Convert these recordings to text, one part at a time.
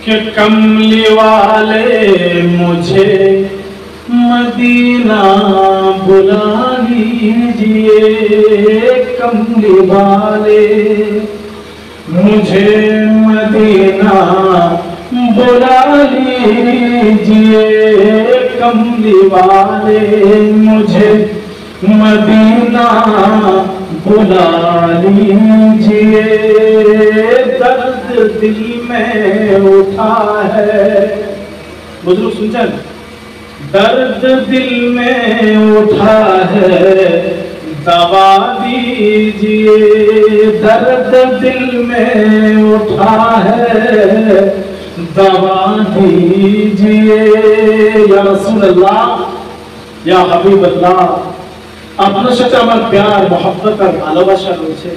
कि कमली वाले मुझे मदीना बुला लीजिए, कमली वाले मुझे मदीना बुला लीजिए, कमली वाले मुझे मदीना बुला लीजिए। दर्द दिल में उठा है, बुजुर्ग सुनचन, दर्द दिल में उठा है, दवा दीजिए। दर्द दिल में उठा है, दवा दीजिए। या रसूल अल्लाह, या हबीब अल्लाह, আপনার সাথে আমার প্যার মহব্বত আর ভালোবাসা রয়েছে,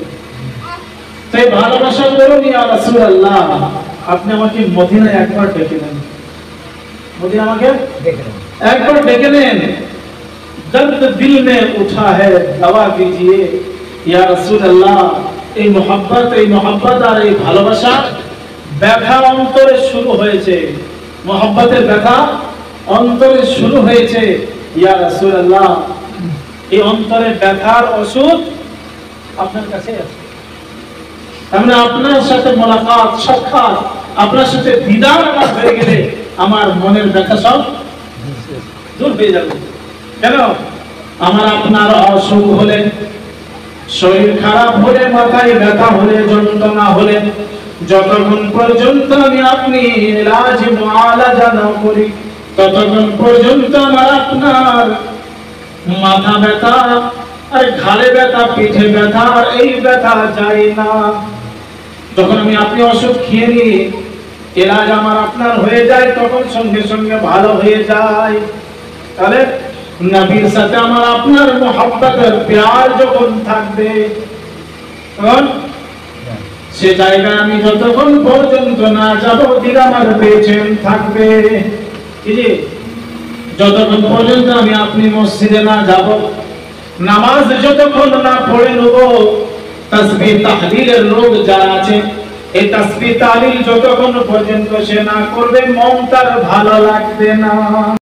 তাই ভালোবাসা করুন ইয়া রাসূলুল্লাহ, আপনি আমাকে মদিনায় একবার ডেকে নেন, মদিনা আমাকে একবার ডেকে নেন। दर्द दिल में उठा है, दवा दीजिए या रसूल अल्लाह। এই মহব্বত আর এই ভালোবাসা ব্যথা অন্তরে শুরু হয়েছে, মহব্বতের ব্যথা অন্তরে শুরু হয়েছে ইয়া রাসূল আল্লাহ। এই অন্তরে ব্যথার ওষুধ আপনার কাছে আছে। আমরা আপনার সাথে মোলাকাত, সাক্ষাৎ, আপনার সাথে দিদার আমার হয়ে গেলে আমার মনের ব্যথা সব দূর হয়ে যাবে। কেন? আমার আপনার অসুখ হলে, শরীর খারাপ হলে, মাথায় ব্যথা হলে, যন্ত্রণা হলে, যতক্ষণ পর্যন্ত আমি আপনি ইলাজ মুআলাজা না করি, ততক্ষণ পর্যন্ত আমার আপনার মাথা ব্যথা আর ঘাড়ে ব্যথা, পিঠে ব্যথা আর এই ব্যথা যায় না। যখন আমি আপনি ওষুধ খেয়ে নিই, ইলাজ আমার আপনার হয়ে যায়, তখন সঙ্গে সঙ্গে ভালো হয়ে যায়। তাহলে নবীর সাথে আমার আপনার মহব্বতের প্যার যখন থাকবে, তখন সে জায়গায় আমি যতক্ষণ পর্যন্ত না যাব, দিন আমার বেচেন থাকবে। যতক্ষণ পর্যন্ত আমি আপনি মসজিদে না যাব, নামাজ যতক্ষণ না পড়ে নেব, তাসবিহ তাহলিলের লোক যারা আছে, এই তাসবিহ তাহলিল যতক্ষণ পর্যন্ত সে না করবে, মন তার ভালো লাগবে না।